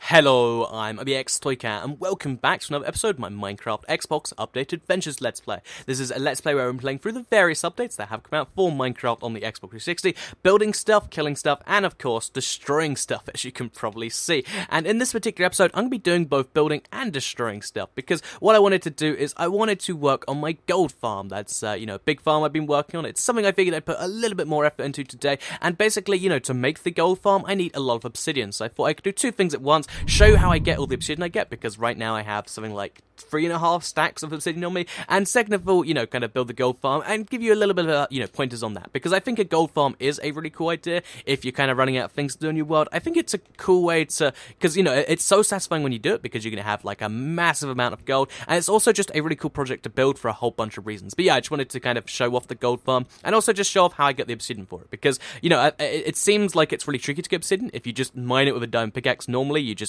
Hello, I'm TU30 and welcome back to another episode of my Minecraft Xbox Updated Adventures Let's Play. This is a Let's Play where I'm playing through the various updates that have come out for Minecraft on the Xbox 360, building stuff, killing stuff, and of course, destroying stuff, as you can probably see. And in this particular episode, I'm going to be doing both building and destroying stuff, because what I wanted to do is I wanted to work on my gold farm. That's, a big farm I've been working on. It's something I figured I'd put a little bit more effort into today, and basically, to make the gold farm, I need a lot of obsidian, so I thought I could do two things at once. Show you how I get all the obsidian I get, because right now I have something like 3.5 stacks of obsidian on me, and second of all, kind of build the gold farm and give you a little bit of, pointers on that, because I think a gold farm is a really cool idea if you're kind of running out of things to do in your world. I think it's a cool way to, because, it's so satisfying when you do it, because you're going to have, like, a massive amount of gold, and it's also just a really cool project to build for a whole bunch of reasons. But yeah, I just wanted to kind of show off the gold farm, and also just show off how I get the obsidian for it, because, it seems like it's really tricky to get obsidian. If you just mine it with a diamond pickaxe, normally you just,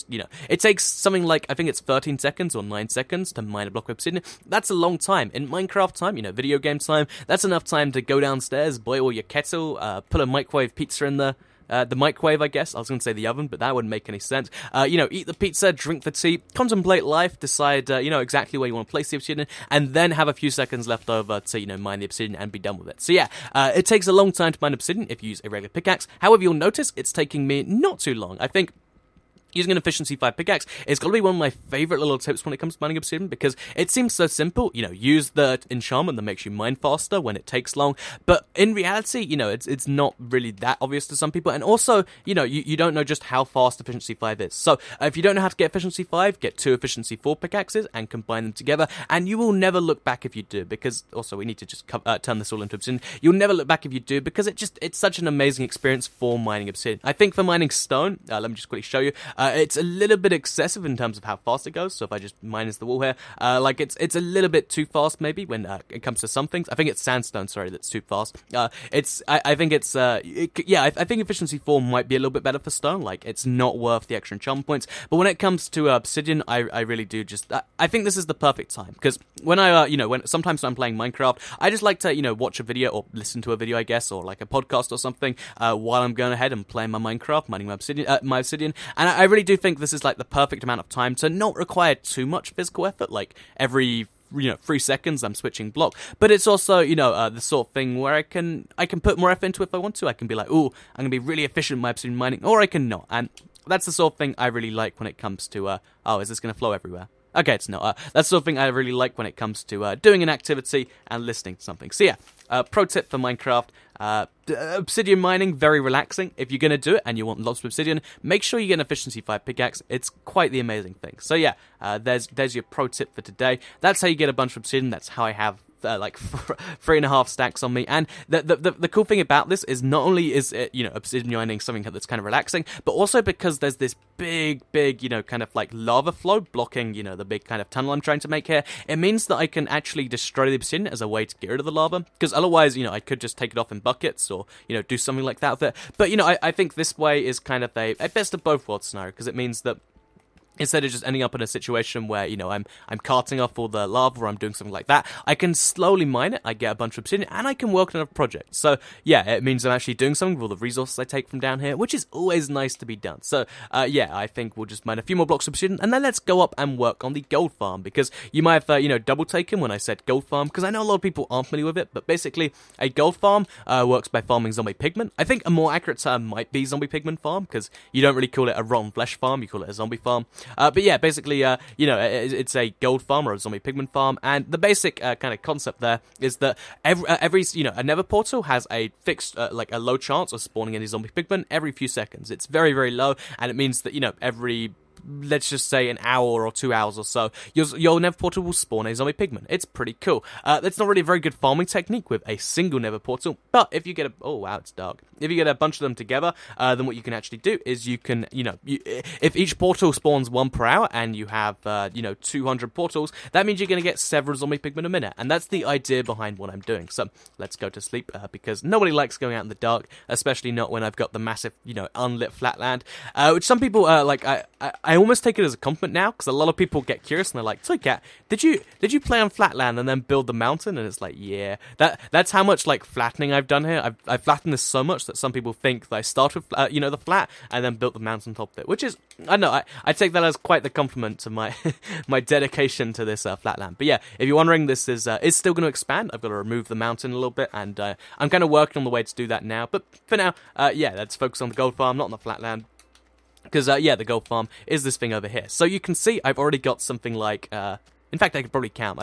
it takes something like, I think it's 13 seconds or 9 seconds to mine a block of obsidian. That's a long time. In Minecraft time, video game time, that's enough time to go downstairs, boil your kettle, put a microwave pizza in the microwave, I guess. I was going to say the oven, but that wouldn't make any sense. Eat the pizza, drink the tea, contemplate life, decide, exactly where you want to place the obsidian, and then have a few seconds left over to, mine the obsidian and be done with it. So yeah, it takes a long time to mine obsidian if you use a regular pickaxe. However, you'll notice it's taking me not too long. I think using an efficiency 5 pickaxe is got to be one of my favourite little tips when it comes to mining obsidian, because it seems so simple. Use the enchantment that makes you mine faster when it takes long, but in reality, it's not really that obvious to some people, and also, you don't know just how fast efficiency 5 is. So, if you don't know how to get efficiency 5, get 2 efficiency 4 pickaxes and combine them together, and you will never look back if you do, because, also, we need to just turn this all into obsidian. You'll never look back if you do, because it's such an amazing experience for mining obsidian. I think for mining stone, let me just quickly show you, it's a little bit excessive in terms of how fast it goes. So if I just minus the wall here, it's a little bit too fast maybe when it comes to some things. I think it's sandstone, sorry, that's too fast. I think efficiency 4 might be a little bit better for stone. Like, it's not worth the extra enchantment points. But when it comes to obsidian, I really do just, I think this is the perfect time, because when sometimes when I'm playing Minecraft, I just like to, watch a video or listen to a video, I guess, or like a podcast or something, while I'm going ahead and playing my Minecraft, mining my obsidian, and I really do think this is like the perfect amount of time to not require too much physical effort, like every 3 seconds I'm switching block, but it's also the sort of thing where I can put more effort into it if I want to. I can be like, oh, I'm gonna be really efficient in my obsidian mining, or I can not, and that's the sort of thing I really like when it comes to oh, is this gonna flow everywhere? Okay, it's not. That's the sort of thing I really like when it comes to doing an activity and listening to something. So yeah, pro tip for Minecraft, obsidian mining, very relaxing. If you're going to do it and you want lots of obsidian, make sure you get an efficiency 5 pickaxe. It's quite the amazing thing. So yeah, there's your pro tip for today. That's how you get a bunch of obsidian. That's how I have like 3.5 stacks on me, and the cool thing about this is not only is it, obsidian mining something that's kind of relaxing, but also because there's this big kind of like lava flow blocking the big kind of tunnel I'm trying to make here. It means that I can actually destroy the obsidian as a way to get rid of the lava, because otherwise I could just take it off in buckets or do something like that with it. But I think this way is kind of a best of both worlds scenario, because it means that instead of just ending up in a situation where, I'm carting off all the lava or I'm doing something like that, I can slowly mine it, I get a bunch of obsidian, and I can work on a project. So, yeah, it means I'm actually doing something with all the resources I take from down here, which is always nice to be done. So, yeah, I think we'll just mine a few more blocks of obsidian, and then let's go up and work on the gold farm, because you might have, double taken when I said gold farm, because I know a lot of people aren't familiar with it, but basically, a gold farm works by farming zombie pigment. I think a more accurate term might be zombie pigment farm, because you don't really call it a rotten flesh farm, you call it a zombie farm. But yeah, basically, it's a gold farm or a zombie pigment farm, and the basic kind of concept there is that every a nether portal has a fixed, like a low chance of spawning any zombie pigment every few seconds. It's very, very low, and it means that, every, let's just say, an hour or 2 hours or so, your nether portal will spawn a zombie pigment. It's pretty cool. That's not really a very good farming technique with a single nether portal, but if you get oh wow, it's dark. If you get a bunch of them together, then what you can actually do is you can, if each portal spawns 1 per hour and you have, 200 portals, that means you're going to get several zombie pigment a minute, and that's the idea behind what I'm doing. So let's go to sleep, because nobody likes going out in the dark, especially not when I've got the massive, unlit flatland, which some people, I almost take it as a compliment now, because a lot of people get curious and they're like, Toycat, did you play on Flatland and then build the mountain? And it's like, yeah, that's how much like flattening I've done here. I've flattened this so much that some people think that I started with the flat and then built the mountain top of it, which is, I don't know, I take that as quite the compliment to my my dedication to this Flatland. But yeah, if you're wondering, this is still going to expand. I've got to remove the mountain a little bit, and I'm kind of working on the way to do that now. But for now, yeah, let's focus on the gold farm, not on the Flatland. Because, yeah, the gold farm is this thing over here. So you can see I've already got something like, in fact, I could probably count.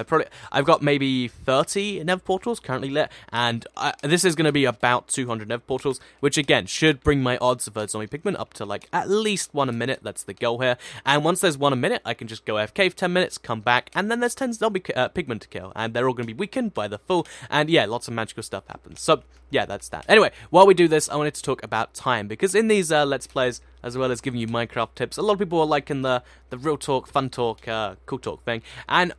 I've got maybe 30 Nether portals currently lit, and this is going to be about 200 Nether portals, which, again, should bring my odds of zombie pigment up to, like, at least 1 a minute. That's the goal here. And once there's 1 a minute, I can just go AFK for 10 minutes, come back, and then there's 10 zombie pigment to kill, and they're all going to be weakened by the full, and, yeah, lots of magical stuff happens. So, yeah, that's that. Anyway, while we do this, I wanted to talk about time, because in these Let's Plays, as well as giving you Minecraft tips, a lot of people are liking the real talk, fun talk, cool talk thing, and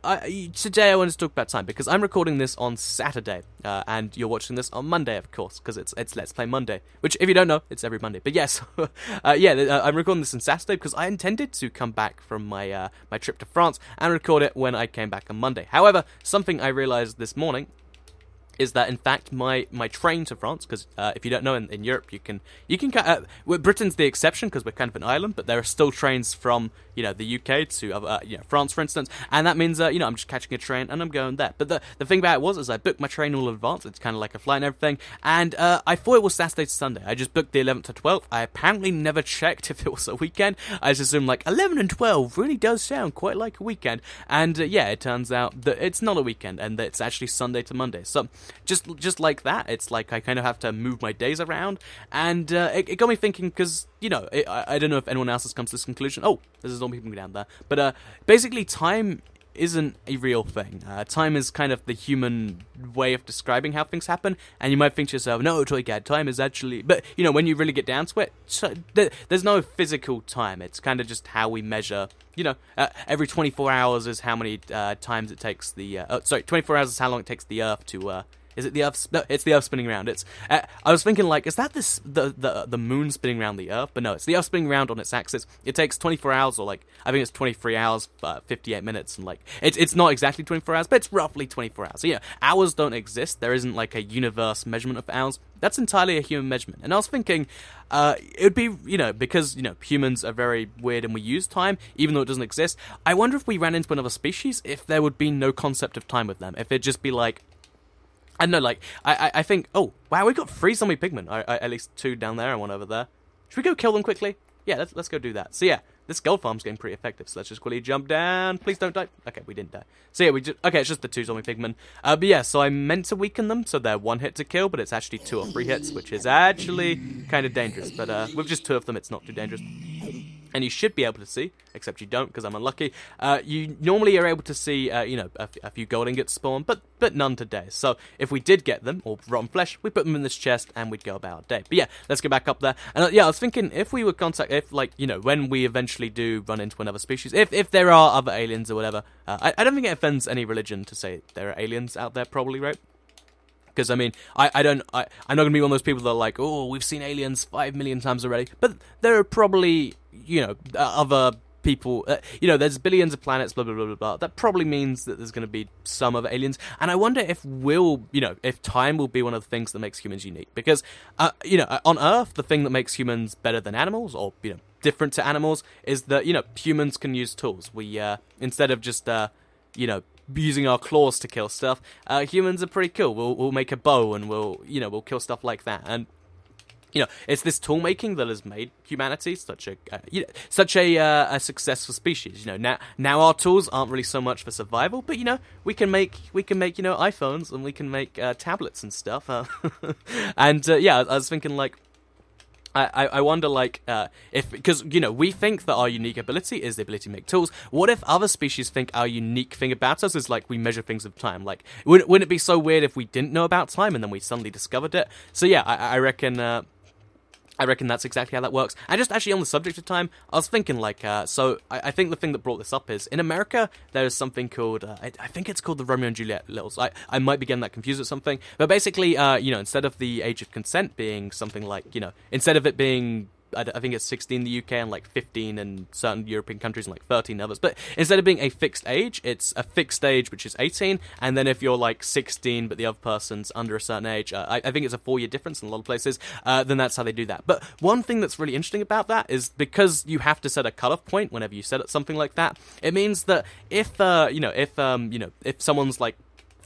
today I wanted to talk about time, because I'm recording this on Saturday, and you're watching this on Monday, of course, because it's Let's Play Monday, which, if you don't know, it's every Monday. But yes, I'm recording this on Saturday, because I intended to come back from my my trip to France and record it when I came back on Monday. However, something I realised this morning is that, in fact, my train to France, because if you don't know, in Europe you can Britain's the exception because we're kind of an island, but there are still trains from the UK to France, for instance, and that means I'm just catching a train and I'm going there. But the thing about it was I booked my train all in advance. It's kind of like a flight and everything, and I thought it was Saturday to Sunday. I just booked the 11th to 12th. I apparently never checked if it was a weekend. I just assumed like 11 and 12 really does sound quite like a weekend, and yeah, it turns out that it's not a weekend and that it's actually Sunday to Monday. So just like that, it's like I kind of have to move my days around, and it got me thinking, because I don't know if anyone else has come to this conclusion. Oh, there's all people down there, but basically time isn't a real thing. Time is kind of the human way of describing how things happen, and you might think to yourself, no, Toycat, time is actually... But, when you really get down to it, there's no physical time. It's kind of just how we measure... every 24 hours is how many times it takes the... 24 hours is how long it takes the Earth to... Is it the Earth? No, it's the Earth spinning around. It's. I was thinking, like, is that the moon spinning around the Earth? But no, it's the Earth spinning around on its axis. It takes 24 hours, or like I think it's 23 hours, 58 minutes, and like it's not exactly 24 hours, but it's roughly 24 hours. So hours don't exist. There isn't like a universe measurement of hours. That's entirely a human measurement. And I was thinking, it would be because humans are very weird and we use time even though it doesn't exist. I wonder if we ran into another species, if there would be no concept of time with them. If it'd just be like. I don't know, like, I think, oh, wow, we got 3 zombie pigmen, at least 2 down there and 1 over there. Should we go kill them quickly? Yeah, let's go do that. So yeah, this gold farm's getting pretty effective, so let's just quickly jump down. Please don't die. Okay, we didn't die. So yeah, okay, it's just the 2 zombie pigmen. But yeah, so I meant to weaken them, so they're 1 hit to kill, but it's actually 2 or 3 hits, which is actually kind of dangerous. But with just 2 of them, it's not too dangerous. And you should be able to see, except you don't because I'm unlucky. You normally are able to see, a few gold ingots spawn, but none today. So if we did get them, or rotten flesh, we put them in this chest and we'd go about our day. But yeah, let's go back up there. And yeah, I was thinking if we would when we eventually do run into another species, if there are other aliens or whatever, I don't think it offends any religion to say there are aliens out there, probably, right? Because, I mean, I'm not going to be one of those people that are like, oh, we've seen aliens 5 million times already. But there are probably, other people, there's billions of planets, blah, blah, blah, blah, blah. That probably means that there's going to be some other aliens. And I wonder if if time will be one of the things that makes humans unique. Because, on Earth, the thing that makes humans better than animals, or, different to animals, is that, humans can use tools. We, instead of just, using our claws to kill stuff, humans are pretty cool. We'll make a bow and we'll kill stuff like that. And it's this tool making that has made humanity such a successful species. Now our tools aren't really so much for survival, but we can make iPhones and we can make tablets and stuff. And yeah, I was thinking like. I wonder, like, because, we think that our unique ability is the ability to make tools. What if other species think our unique thing about us is, like, we measure things with time? Like, wouldn't it be so weird if we didn't know about time and then we suddenly discovered it? So, yeah, I reckon that's exactly how that works. And just actually on the subject of time, I was thinking, like, so I think the thing that brought this up is, in America, there is something called, I think it's called the Romeo and Juliet laws. I might be getting that confused with something. But basically, instead of the age of consent being something like, instead of it being I think it's 16 in the UK and like 15 in certain European countries and like 13 others. But instead of being a fixed age, it's a fixed age which is 18, and then if you're like 16 but the other person's under a certain age, I think it's a 4-year difference in a lot of places, then that's how they do that. But one thing that's really interesting about that is because you have to set a cutoff point whenever you set something like that, it means that if someone's like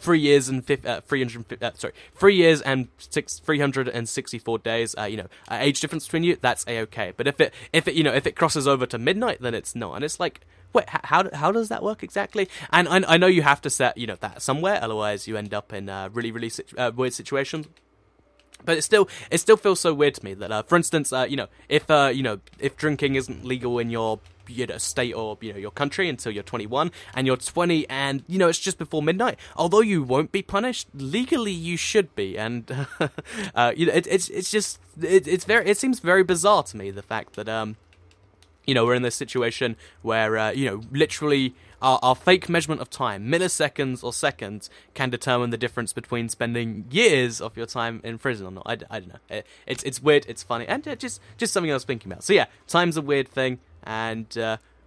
3 years and 364 days, age difference between you, that's a-okay. But if it crosses over to midnight, then it's not. And it's like, wait, how does that work exactly? And I know you have to set that somewhere, otherwise you end up in really weird situations. But it still feels so weird to me that, for instance, if drinking isn't legal in your state or your country until you're 21, and you're 20, and it's just before midnight, although you won't be punished legally, you should be, and it seems very bizarre to me, the fact that we're in this situation where literally our fake measurement of time, milliseconds or seconds, can determine the difference between spending years of your time in prison or not. I don't know. It's weird, it's funny, and just something I was thinking about. So yeah, time's a weird thing, and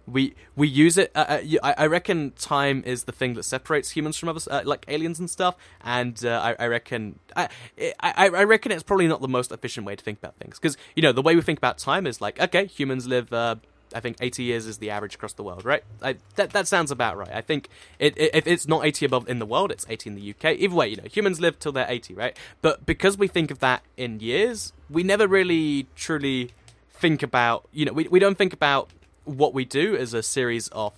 we use it. I reckon time is the thing that separates humans from others, like aliens and stuff. And I reckon it's probably not the most efficient way to think about things, because the way we think about time is like, okay, humans live. I think 80 years is the average across the world, right? That sounds about right. I think if it's not 80 above in the world, it's 80 in the UK. Either way, humans live till they're 80, right? But because we think of that in years, we never really truly think about, we don't think about what we do as a series of,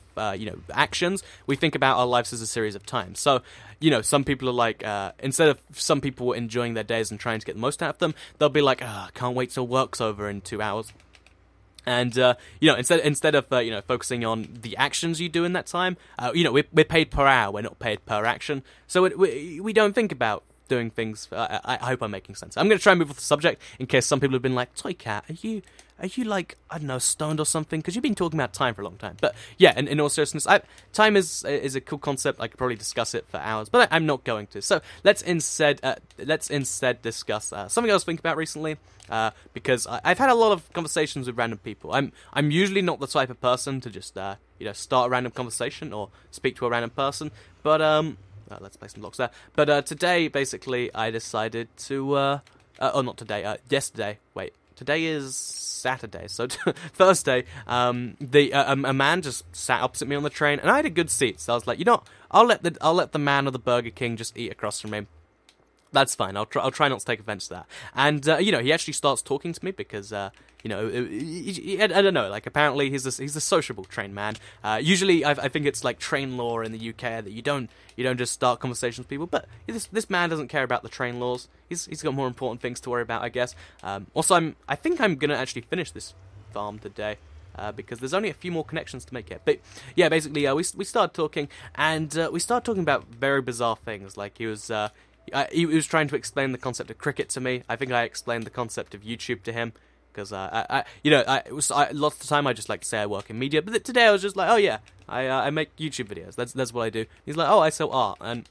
actions. We think about our lives as a series of times. So, some people are like, instead of some people enjoying their days and trying to get the most out of them, they'll be like, I can't wait till work's over in 2 hours. And instead of focusing on the actions you do in that time, we're paid per hour. We're not paid per action. So we don't think about doing things. I hope I'm making sense. I'm going to try and move off the subject in case some people have been like, Toy Cat, are you like, I don't know, stoned or something? Because you've been talking about time for a long time. But yeah, in all seriousness, time is a cool concept. I could probably discuss it for hours, but I'm not going to. So let's instead discuss something I was thinking about recently. Because I've had a lot of conversations with random people. I'm usually not the type of person to just start a random conversation or speak to a random person. But let's play some blocks there. But today, basically, I decided to not today. Yesterday. Wait, today is Saturday, so Thursday. A man just sat opposite me on the train, and I had a good seat. So I was like, I'll let the man of the Burger King just eat across from me. That's fine. I'll try not to take offense to that. And he actually starts talking to me because I don't know. Like, apparently he's a sociable train man. Usually I think it's like train law in the UK that you don't just start conversations with people. But this man doesn't care about the train laws. He's got more important things to worry about, I guess. Also, I think I'm gonna actually finish this farm today. Because there's only a few more connections to make yet. But yeah, basically we started talking, and we started talking about very bizarre things. Like he was trying to explain the concept of cricket to me. I think I explained the concept of YouTube to him, because lots of the time I just like to say I work in media, but today I was just like, oh yeah, I make YouTube videos. That's what I do. He's like, oh, I sell art, and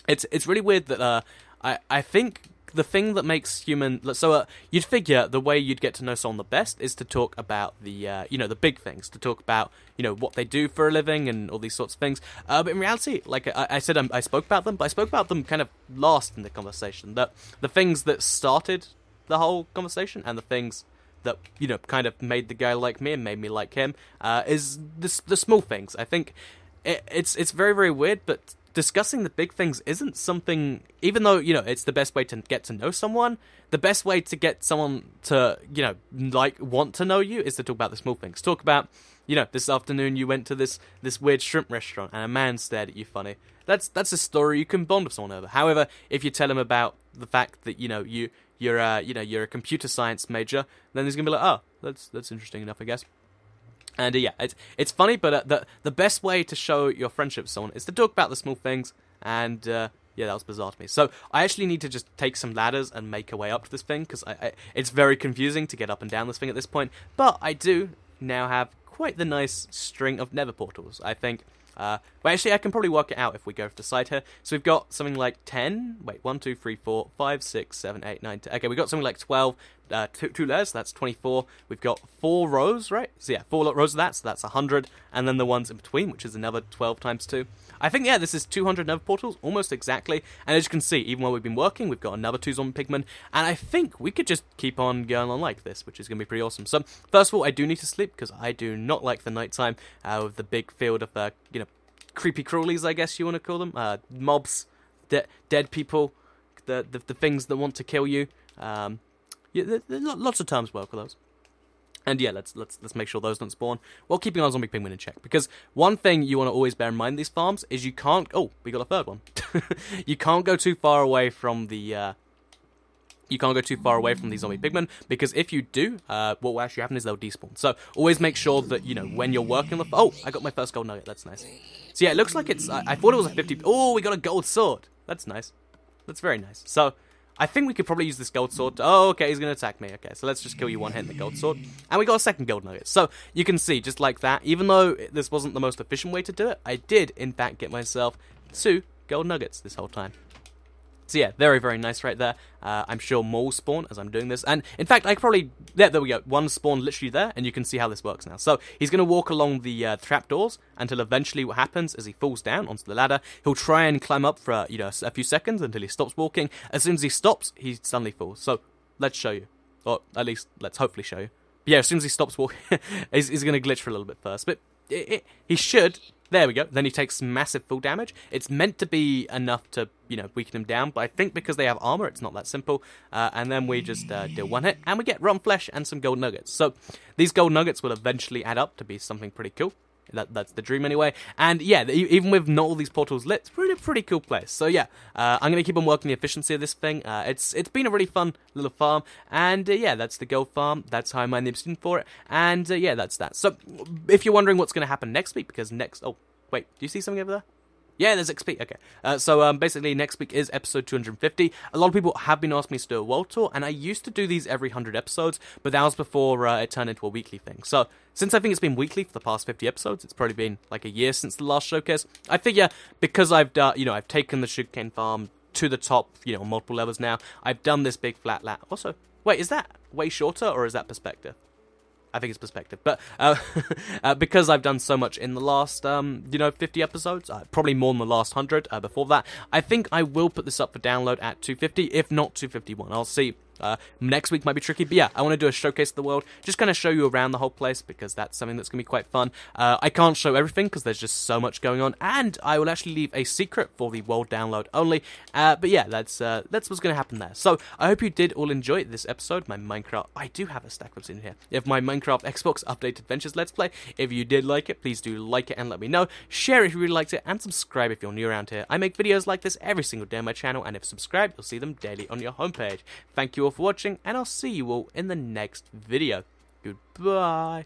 it's really weird that I think the thing that makes you'd figure the way you'd get to know someone the best is to talk about the big things, to talk about what they do for a living and all these sorts of things. But in reality, like I said, I spoke about them, but I spoke about them kind of last in the conversation. That the things that started the whole conversation and the things that kind of made the guy like me and made me like him is the small things. I think it's very, very weird, but discussing the big things isn't something, even though, it's the best way to get to know someone, the best way to get someone to, want to know you is to talk about the small things. Talk about, this afternoon you went to this weird shrimp restaurant and a man stared at you funny. That's a story you can bond with someone over. However, if you tell him about the fact that, you're a computer science major, then he's going to be like, oh, that's interesting enough, I guess. And yeah, it's funny, but the best way to show your friendship with someone is to talk about the small things. And yeah, that was bizarre to me. So I actually need to just take some ladders and make a way up to this thing, because it's very confusing to get up and down this thing at this point. But I do now have quite the nice string of nether portals. I think But actually, I can probably work it out if we go to the side here. So we've got something like 10. Wait, 1, 2, 3, 4, 5, 6, 7, 8, 9, 10. Okay, we've got something like 12. Two layers, so that's 24. We've got 4 rows, right? So yeah, 4 rows of that, so that's 100. And then the ones in between, which is another 12 times 2. I think, yeah, this is 200 nether portals, almost exactly. And as you can see, even while we've been working, we've got another 2 zombie pigmen. And I think we could just keep on going on like this, which is going to be pretty awesome. So, first of all, I do need to sleep, because I do not like the nighttime with the big field of, creepy crawlies, I guess you want to call them. Mobs, dead people, the things that want to kill you. Yeah, lots of terms work with those. And yeah, let's make sure those don't spawn while keeping our zombie pigmen in check. Because one thing you want to always bear in mind in these farms is you can't... Oh, we got a third one. You can't go too far away from the... You can't go too far away from these zombie pigmen, because if you do, what will actually happen is they'll despawn. So always make sure that, when you're working on the... Oh, I got my first gold nugget. That's nice. So yeah, it looks like it's... I thought it was a 50... Oh, we got a gold sword. That's nice. That's very nice. So... I think we could probably use this gold sword. Oh, okay, he's going to attack me. Okay, so let's just kill you one hit in the gold sword. And we got a second gold nugget. So, you can see, just like that, even though this wasn't the most efficient way to do it, I did, in fact, get myself 2 gold nuggets this whole time. So yeah, very, very nice right there. I'm sure more will spawn as I'm doing this. And in fact, I could probably... There we go. One spawned literally there, and you can see how this works now. So he's going to walk along the trapdoors until eventually what happens is he falls down onto the ladder. He'll try and climb up for, a few seconds until he stops walking. As soon as he stops, he suddenly falls. So let's show you. Or at least, let's hopefully show you. But yeah, as soon as he stops walking, he's going to glitch for a little bit first. But he should... There we go. Then he takes massive full damage. It's meant to be enough to, weaken him down, but I think because they have armor, it's not that simple. And then we just deal one hit, and we get rotten flesh and some gold nuggets. So these gold nuggets will eventually add up to be something pretty cool. That's the dream anyway. And yeah, even with not all these portals lit, it's really a pretty cool place. So yeah, I'm going to keep on working the efficiency of this thing. It's been a really fun little farm. And yeah, that's the gold farm. That's how I mined the obsidian for it. And yeah, that's that. So if you're wondering what's going to happen next week, because next... Oh, wait, do you see something over there? Yeah, there's XP. Okay. So basically, next week is episode 250. A lot of people have been asking me to do a world tour, and I used to do these every 100 episodes, but that was before it turned into a weekly thing. So since I think it's been weekly for the past 50 episodes, it's probably been like a year since the last showcase. I figure because I've done, I've taken the sugarcane farm to the top, on multiple levels now. I've done this big flat lap. Also, wait, is that way shorter or is that perspective? I think it's perspective, but because I've done so much in the last, 50 episodes, probably more than the last 100 before that, I think I will put this up for download at 250, if not 251. I'll see. Next week might be tricky, but yeah, I want to do a showcase of the world, just kind of show you around the whole place, because that's something that's going to be quite fun. I can't show everything, because there's just so much going on, and I will actually leave a secret for the world download only, but yeah, that's what's going to happen there. So, I hope you did all enjoy this episode, my Minecraft... I do have a stack of Obsidian here. You have my Minecraft Xbox Updated Adventures Let's Play. If you did like it, please do like it and let me know. Share it if you really liked it, and subscribe if you're new around here. I make videos like this every single day on my channel, and if subscribed, you'll see them daily on your homepage. Thank you all for watching, and I'll see you all in the next video. Goodbye.